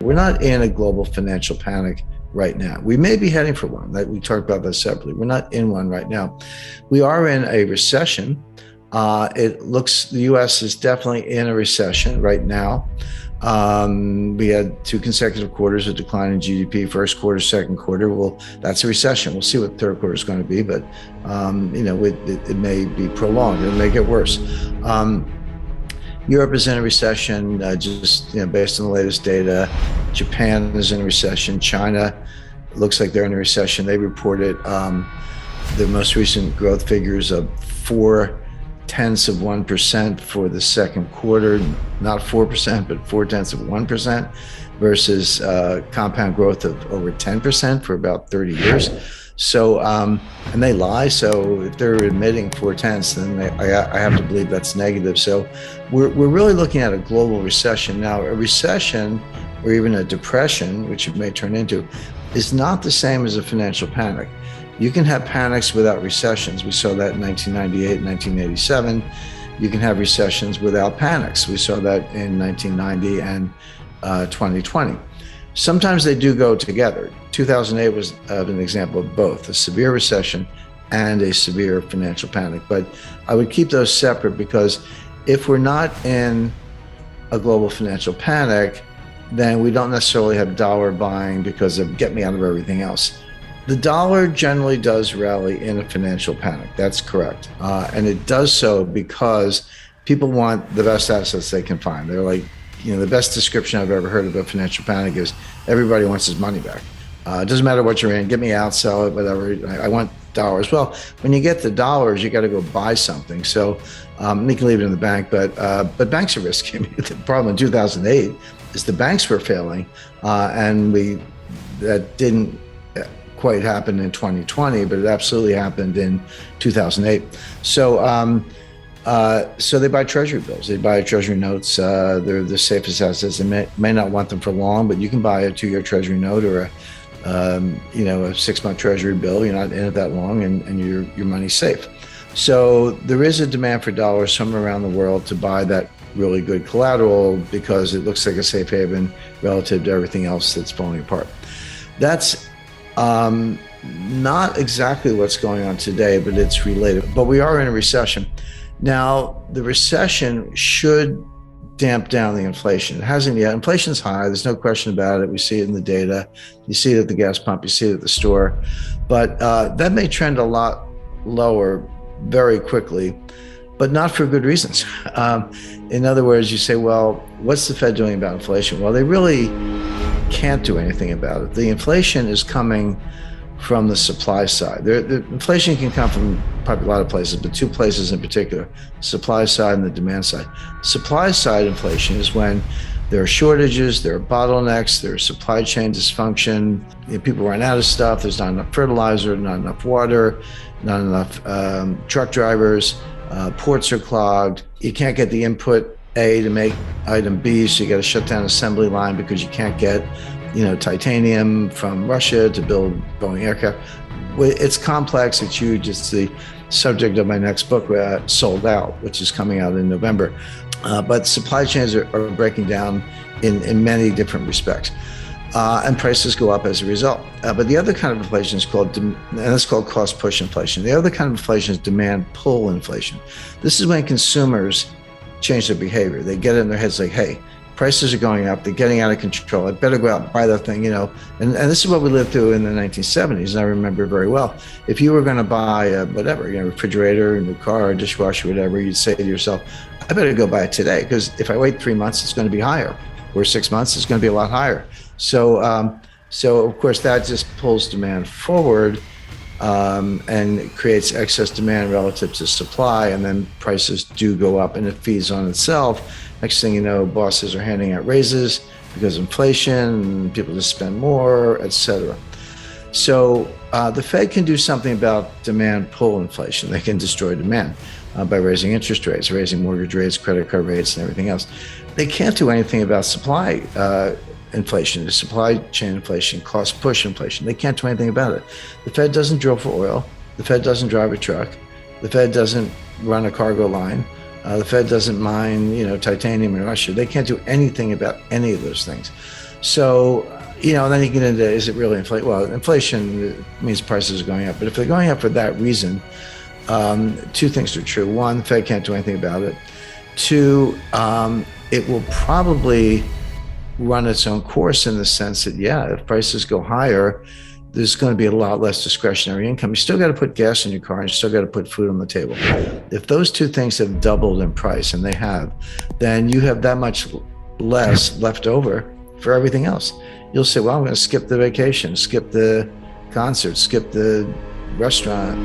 We're not in a global financial panic right now. We may be heading for one. We talked about that separately. We're not in one right now. We are in a recession. It looks the U.S. is definitely in a recession right now. We had 2 consecutive quarters of decline in GDP, first quarter, second quarter. Well, that's a recession. We'll see what third quarter is going to be, but it may be prolonged. It may get worse. Europe is in a recession, based on the latest data. Japan is in a recession. China looks like they're in a recession. They reported the most recent growth figures of 0.4% for the second quarter, not 4%, but 0.4%, versus compound growth of over 10% for about 30 years. So, and they lie. So if they're admitting 0.4, then I have to believe that's negative. So we're really looking at a global recession. Now, a recession or even a depression, which it may turn into, is not the same as a financial panic. You can have panics without recessions. We saw that in 1998, 1987. You can have recessions without panics. We saw that in 1990 and 2020. Sometimes they do go together. 2008 was an example of both, a severe recession and a severe financial panic. But I would keep those separate, because if we're not in a global financial panic, then we don't necessarily have dollar buying because of get me out of everything else. The dollar generally does rally in a financial panic. That's correct. And it does so because people want the best assets they can find. They're like, the best description I've ever heard of a financial panic is everybody wants his money back. It doesn't matter what you're in, get me out, sell it, whatever. I want dollars. Well, when you get the dollars, you got to go buy something. So you can leave it in the bank, but banks are risky. The problem in 2008 is the banks were failing, and that didn't quite happen in 2020, but it absolutely happened in 2008. So they buy treasury bills. They buy treasury notes. They're the safest assets. They may not want them for long, but you can buy a 2-year treasury note or a 6-month treasury bill. You're not in it that long, and your money's safe. So there is a demand for dollars somewhere around the world to buy that really good collateral because it looks like a safe haven relative to everything else that's falling apart. That's not exactly what's going on today, but it's related. But we are in a recession. Now, the recession should damp down the inflation. It hasn't yet. Inflation's high. There's no question about it. We see it in the data. You see it at the gas pump. You see it at the store. But that may trend a lot lower very quickly, but not for good reasons. In other words, you say, well, what's the Fed doing about inflation? Well, they really can't do anything about it. The inflation is coming from the supply side. The inflation can come from probably a lot of places, but 2 places in particular, supply side and the demand side. Supply side inflation is when there are shortages, there are bottlenecks, there's supply chain dysfunction, people run out of stuff, there's not enough fertilizer, not enough water, not enough truck drivers, ports are clogged, you can't get the input A to make item B, so you got to shut down assembly line because you can't get titanium from Russia to build Boeing aircraft. It's complex, it's huge. It's the subject of my next book, Sold Out, which is coming out in November. But supply chains are breaking down in many different respects. And prices go up as a result. But the other kind of inflation is called cost push inflation. The other kind of inflation is demand pull inflation. This is when consumers change their behavior. They get it in their heads like, hey, prices are going up, they're getting out of control, I better go out and buy that thing, And this is what we lived through in the 1970s, and I remember very well. If you were going to buy a refrigerator, a new car, a dishwasher, whatever, you'd say to yourself, I better go buy it today, because if I wait 3 months, it's going to be higher, or 6 months, it's going to be a lot higher. So of course, that just pulls demand forward, and creates excess demand relative to supply, and then prices do go up, and it feeds on itself. Next thing you know, bosses are handing out raises because of inflation, people just spend more, etc. So the Fed can do something about demand pull inflation. They can destroy demand by raising interest rates, raising mortgage rates, credit card rates, and everything else. They can't do anything about supply inflation, the supply chain inflation, cost push inflation. They can't do anything about it. The Fed doesn't drill for oil. The Fed doesn't drive a truck. The Fed doesn't run a cargo line. The Fed doesn't mine, titanium in Russia. They can't do anything about any of those things. So, then you get into, is it really inflation? Well, inflation means prices are going up, but if they're going up for that reason, two things are true. One, the Fed can't do anything about it. Two, it will probably run its own course in the sense that, if prices go higher, there's going to be a lot less discretionary income. You still got to put gas in your car and you still got to put food on the table. If those two things have doubled in price, and they have, then you have that much less left over for everything else. You'll say, well, I'm going to skip the vacation, skip the concert, skip the restaurant,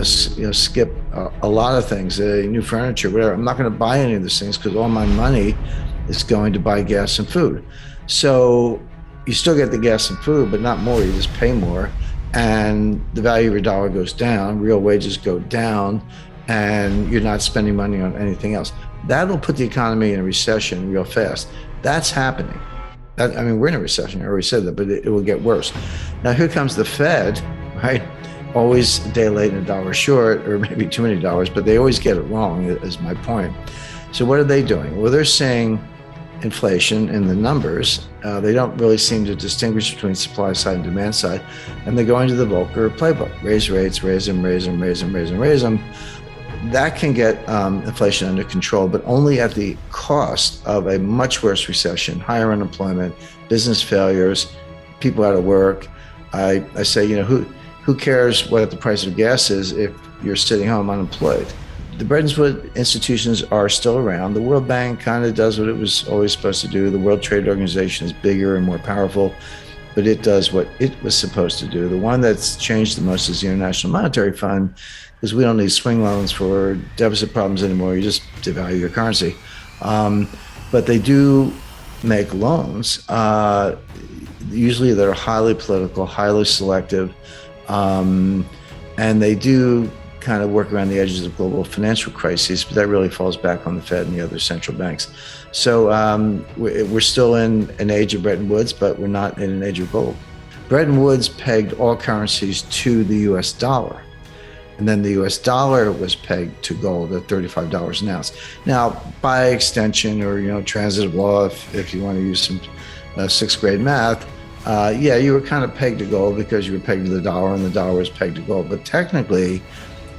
skip a lot of things, new furniture, whatever. I'm not going to buy any of those things because all my money is going to buy gas and food. So you still get the gas and food, but not more. You just pay more, and the value of your dollar goes down, real wages go down, and you're not spending money on anything else. That'll put the economy in a recession real fast. That's happening. We're in a recession. I already said that, but it will get worse. Now, here comes the Fed, right? Always a day late and a dollar short, or maybe too many dollars, but they always get it wrong, is my point. So what are they doing? Well, they're saying inflation in the numbers. They don't really seem to distinguish between supply side and demand side. And they're going to the Volcker playbook. Raise rates, raise them, raise them, raise them, raise them, raise them. That can get inflation under control, but only at the cost of a much worse recession, higher unemployment, business failures, people out of work. I say, who cares what the price of gas is if you're sitting home unemployed? The Bretton Woods institutions are still around. The World Bank kind of does what it was always supposed to do. The World Trade Organization is bigger and more powerful, but it does what it was supposed to do. The one that's changed the most is the International Monetary Fund, because we don't need swing loans for deficit problems anymore. You just devalue your currency. But they do make loans, usually that are highly political, highly selective, and they do kind of work around the edges of global financial crises, but that really falls back on the Fed and the other central banks. So we're still in an age of Bretton Woods, but we're not in an age of gold. Bretton Woods pegged all currencies to the US dollar. And then the US dollar was pegged to gold at $35 an ounce. Now, by extension, or transitive law, if you want to use some sixth grade math, you were kind of pegged to gold because you were pegged to the dollar and the dollar was pegged to gold. But technically,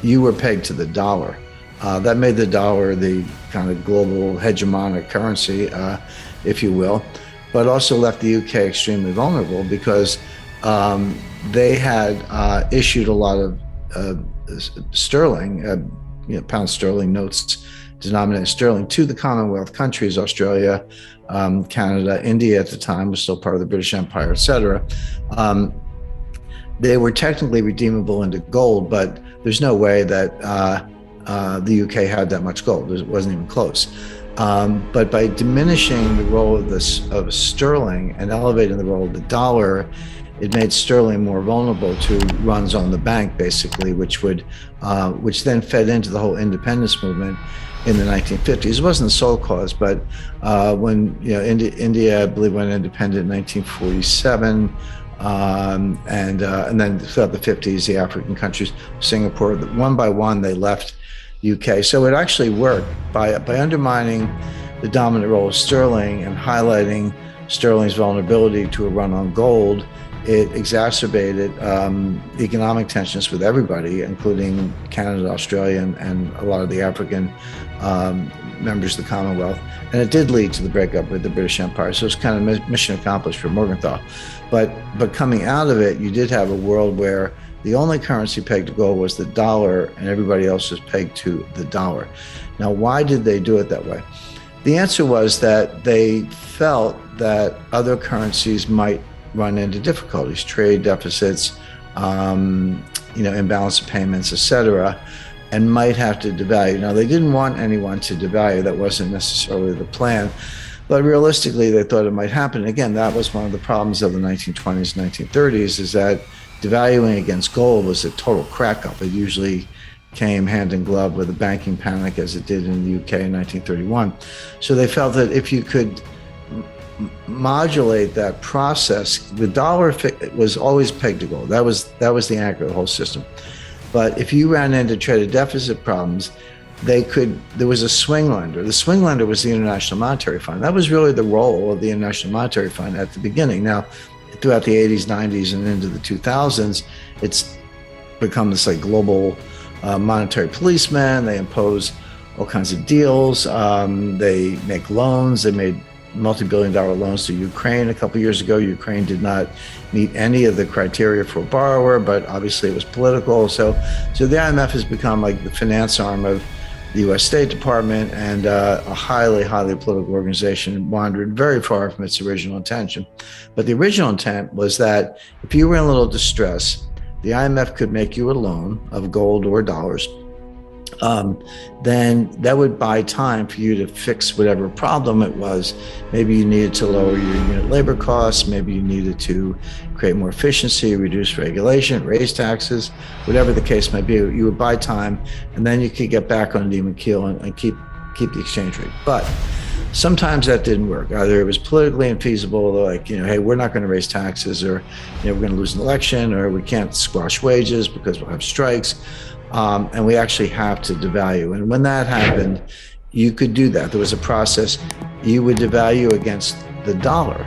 you were pegged to the dollar. That made the dollar the kind of global hegemonic currency, if you will, but also left the UK extremely vulnerable because they had issued a lot of sterling, pound sterling notes denominated in sterling to the Commonwealth countries, Australia, Canada, India at the time was still part of the British Empire, etc. They were technically redeemable into gold, but there's no way that the UK had that much gold. It wasn't even close. But by diminishing the role of sterling and elevating the role of the dollar, it made sterling more vulnerable to runs on the bank, basically, which then fed into the whole independence movement in the 1950s. It wasn't the sole cause, but when India, I believe, went independent in 1947. And then throughout the 50s, the African countries, Singapore, one by one, they left UK. So it actually worked by undermining the dominant role of sterling and highlighting sterling's vulnerability to a run on gold. It exacerbated economic tensions with everybody, including Canada, Australia, and a lot of the African members of the Commonwealth. And it did lead to the breakup with the British Empire. So it's kind of mission accomplished for Morgenthau. But coming out of it, you did have a world where the only currency pegged to gold was the dollar, and everybody else was pegged to the dollar. Now, why did they do it that way? The answer was that they felt that other currencies might run into difficulties, trade deficits, imbalance of payments, etc., and might have to devalue. Now, they didn't want anyone to devalue. That wasn't necessarily the plan. But realistically, they thought it might happen. Again, that was one of the problems of the 1920s, 1930s, is that devaluing against gold was a total crack up. It usually came hand in glove with a banking panic, as it did in the UK in 1931. So they felt that if you could modulate that process, the dollar was always pegged to gold. That was the anchor of the whole system. But if you ran into trade deficit problems, there was a swing lender. The swing lender was the International Monetary Fund. That was really the role of the International Monetary Fund at the beginning. Now, throughout the 80s, 90s, and into the 2000s, it's become this like global monetary policeman. They impose all kinds of deals. They make loans. They made multi-billion-dollar loans to Ukraine a couple of years ago. Ukraine did not meet any of the criteria for a borrower, but obviously it was political. So the IMF has become like the finance arm of the U.S. State Department, and a highly, highly political organization, wandered very far from its original intention. But the original intent was that if you were in a little distress, the IMF could make you a loan of gold or dollars. Then that would buy time for you to fix whatever problem it was. Maybe you needed to lower your unit labor costs. Maybe you needed to create more efficiency, reduce regulation, raise taxes, whatever the case may be. You would buy time, and then you could get back on an even keel and keep the exchange rate. But sometimes that didn't work. Either it was politically infeasible, like, hey, we're not going to raise taxes, or we're going to lose an election, or we can't squash wages because we'll have strikes. And we actually have to devalue. And when that happened, you could do that. There was a process. You would devalue against the dollar.